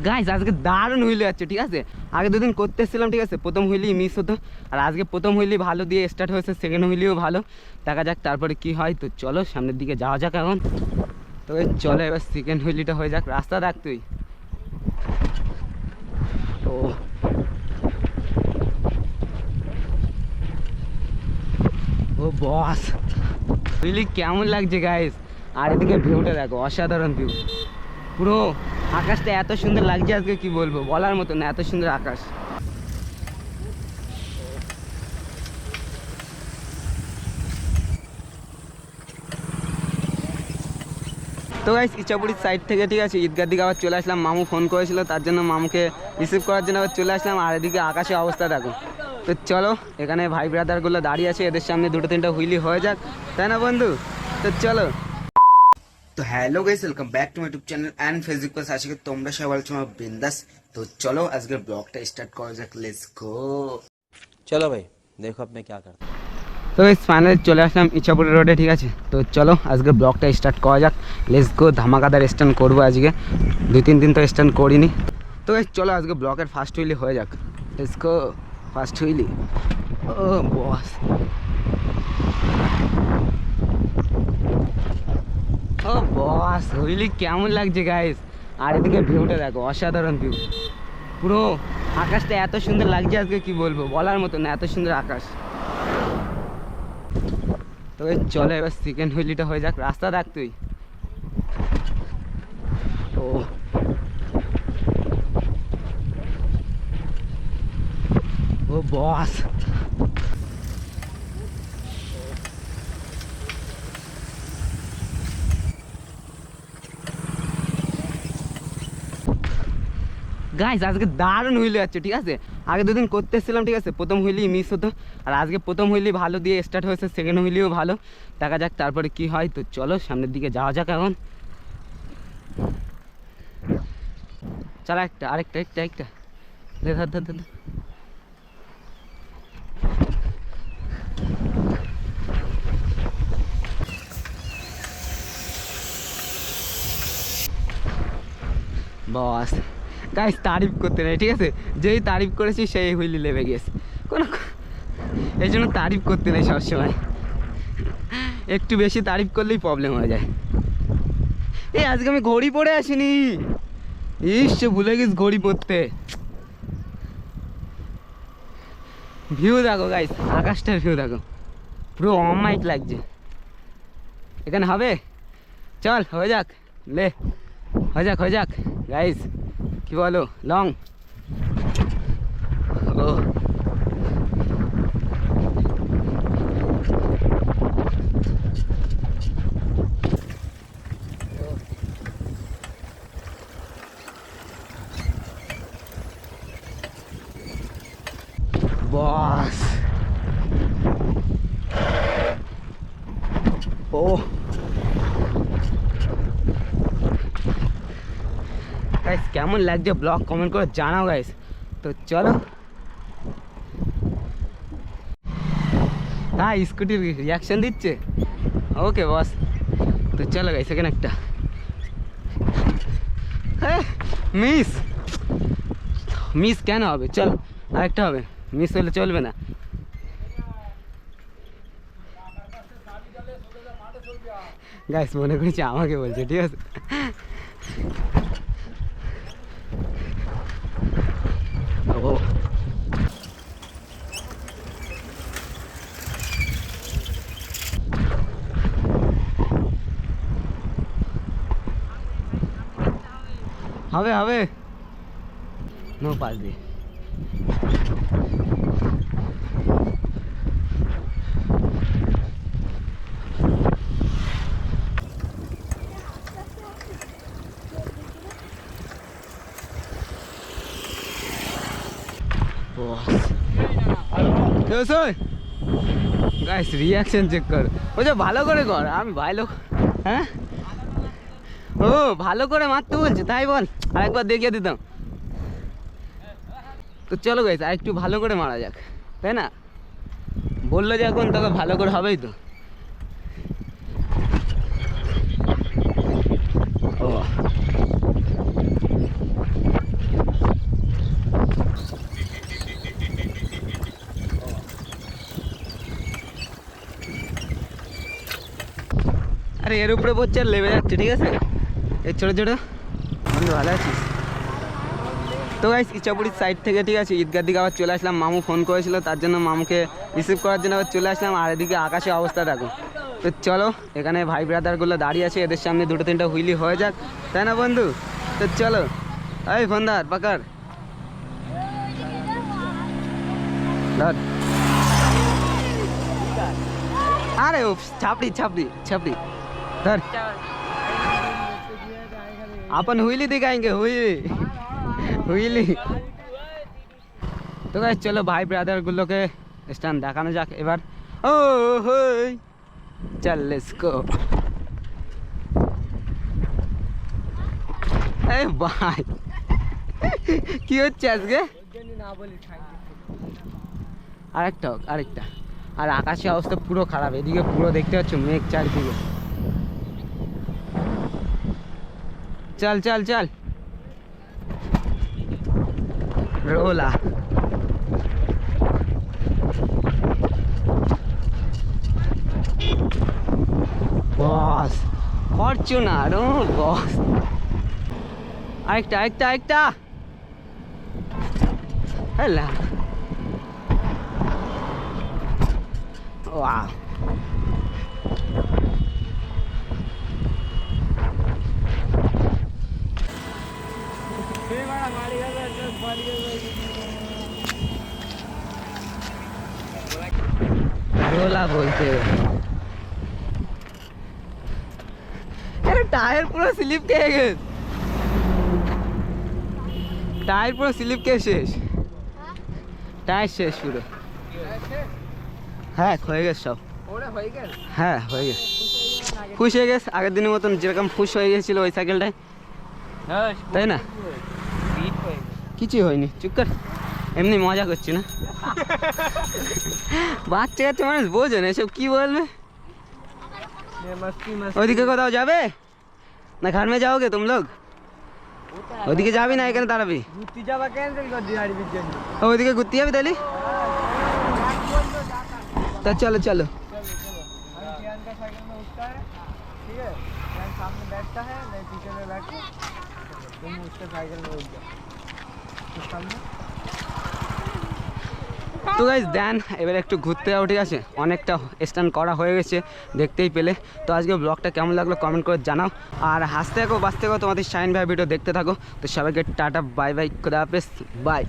Guys আজকে দারুণ wheelie যাচ্ছে, ঠিক আছে। আগে দুদিন করতে এসেছিলাম, ঠিক আছে, প্রথম হুইলি মিস হতো, আর আজকে প্রথম হুইলি ভালো দিয়ে স্টার্ট হয়েছে, সেকেন্ড হুইলিও ভালো। দেখা যাক তারপরে কি হয়। তো চলো সামনের দিকে যাওয়া যাক এখন। তো চলো এবার সেকেন্ড হুইলিটা হয়ে যাক। রাস্তা দেখ তুই। ও ও বস, হুইলি কেমন লাগছে গাইস। আর এদিকে ভিউটা দেখো, অসাধারণ ভিউ। পুরো আকাশটা এত সুন্দর লাগছে আজকে, কি বলবো, বলার মতো না, এত সুন্দর আকাশ। তো গাইস ইচ্ছাপুরীর সাইড থেকে, ঠিক আছে, ঈদগার দিকে আবার চলে আসলাম। মামু ফোন করেছিল, তার জন্য মামুকে রিসিভ করার জন্য আবার চলে আসলাম। আর এদিকে আকাশের অবস্থা দেখো। তো চলো এখানে ভাই ব্রাদারগুলো দাঁড়িয়ে আছে, এদের সামনে দুটো তিনটা হুইলি হয়ে যাক, তাই না বন্ধু? তো চলো। তো hello guys, welcome back to my YouTube channel and Facebook page. আশা করি তোমরা সবাই ভালো আছো, বিন্দাস। তো চলো আজকের ব্লগটা স্টার্ট করা যাক, লেটস গো। चलो भाई देखो अब मैं क्या करता हूँ। তো এই ফাইনালি চলে আসলাম ইচ্ছাপুর রোডে, ঠিক আছে। তো চলো আজকে ব্লগটা স্টার্ট করা যাক, লেটস গো। ধামাকাদার স্ট্যান্ড করবো আজকে, 2-3 দিন তো স্ট্যান্ড করিনি। তো এই চলো আজকে ব্লগের ফার্স্ট হুইলি হয়ে যাক, লেটস গো। ফার্স্ট হুইলি, ও বস, ও বস, হুইলি কেমন লাগছে গাইস। আর এদিকে ভিউটা দেখো, অসাধারণ ভিউ। পুরো আকাশটা এত সুন্দর লাগছে আজকে, কি বলবো, বলার মতো না, এত সুন্দর আকাশ। তো চলো এবার সেকেন্ড হুইলিটা হয়ে যাক। রাস্তা দেখ তুই। ও ও বস, গাইস আজকে দারুণ হুইলি যাচ্ছে, ঠিক আছে। আগে দুদিন করতে এসেছিলাম, ঠিক আছে, প্রথম হুইলি মিস হতো, আর আজকে প্রথম হুইলি ভালো দিয়ে স্টার্ট হয়েছে, সেকেন্ড হুইলিও ভালো। দেখা যাক তারপরে কি হয়। তো চলো সামনের দিকে যাওয়া যাক এখন। চলো একটা, আরেকটা, একটা একটা ধর ধর ধর ধর। বস গাইস তারিফ করতে নেই, ঠিক আছে, যেই তারিফ করেছি সেই হুইলি লেবে গেছে। কোনো এই জন্য তারিফ করতে নেই সবসময়, একটু বেশি তারিফ করলেই প্রবলেম হয়ে যায়। এই আজকে আমি ঘড়ি পরে আসিনি, ইস ভুলে গেছি ঘড়ি পরতে। ভিউ দেখো গাইস, আকাশটার ভিউ দেখো, পুরো অমাইক লাগছে। এখানে হবে, চল হয়ে যাক, লে হয়ে যাক, হয়ে যাক গাইস, কি বলো, লং। ও বস, ও গাইস কেমন লাগছে ব্লগ কমেন্ট করে জানাও গাইস। তো চলো, হ্যাঁ স্কুটির রিয়াকশন দিচ্ছে, ওকে বস। তো চলো গাইস এখানে একটা মিস, মিস কেন হবে, চল আরেকটা হবে, মিস হলে চলবে না। গাইস মনে করেছি আমাকে বলছে, ঠিক আছে। ও হবে হবে, নো পাস দিয়ে। গাইস রিয়াকশন চেক কর, ও যে ভালো করে কর, আমি ভালো, হ্যাঁ ও ভালো করে মারতে বলছে তাই বল, আরেকবার দেখিয়ে দিতাম। তো চলো গাইস আর একটু ভালো করে মারা যাক, তাই না? বললো যে এখন তবে ভালো করে হবেই তো। ও আর এর উপরে পড়ছে আর লেবে যাচ্ছে, ঠিক আছে? এই ছোটো ছোটো বন্ধু, ভালো আছিস? তো গাইস ইচ্ছাপুরীর সাইড থেকে, ঠিক আছে, ঈদগার দিকে আবার চলে আসলাম। মামু ফোন করেছিল, তার জন্য মামুকে রিসিভ করার জন্য আবার চলে আসলাম। আর এদিকে আকাশের অবস্থা দেখো। তো চলো, এখানে ভাই ব্রাদারগুলো দাঁড়িয়ে আছে, এদের সামনে দুটো তিনটা হুইলি হয়ে যাক, তাই না বন্ধু? তো চলো, এই ফোনদার পাকার ধর। আরে ও ছাপড়ি ছাপড়ি ছাপড়ি धर, अपन हुईली दिखाएंगे, हुईली हुईली। तो गाइस चलो भाई ब्रादर गुल्लो के स्टैंड देखानो जाक एबार। ओ होय चल लेट्स गो। ए भाई কি হচ্ছে আজকে? আরেকটা হোক, আরেকটা। আর আকাশের অবস্থা পুরো খারাপ, এদিকে পুরো দেখতে পাচ্ছ মেঘ চারদিকে। चल चल चल रोला। बॉस फॉर्च्यूनर, ओ बॉस। आरेकटा आरेकटा आरेकटा हेला वाह। रोला बोलते हो? अरे टायर पूरा स्लिप के गए, टायर पूरा स्लिप के शेष, टायर शेष पूरा। হ্যাঁ হয়ে গেছে সব, হ্যাঁ হয়ে গেছে, খুশ হয়ে গেছে আগের দিনের মতন যেরকম খুশ হয়ে গেছিল ওই সাইকেলটায়, তাই না? কিছুই হয়নি, চুপ কর, এমনি মজা করছি না। বাচ্চা কাচ্চা মানুষ বোঝে না এসব, কি বলবে? ওইদিকে কোথাও যাবে না? घर में जाओगे तुम लोग? ওইদিকে যাবি না এখানে দাঁড়াবি? ওইদিকে ঘুরতে যাবি তাহলে? তা চলো চলো। তো গাইস দেন এবার একটু ঘুরতে যাও, ঠিক আছে? অনেকটা স্ট্যান্ড করা হয়ে গেছে দেখতেই পেলে। তো আজকে ব্লগটা কেমন লাগলো কমেন্ট করে জানাও, আর হাসতে থাকো বাঁচতে থাকো, তোমাদের শাইন ভাই ভিডিও দেখতে থাকো। তো সবাইকে টাটা বাই বাই, খুদা হাফেজ, বাই।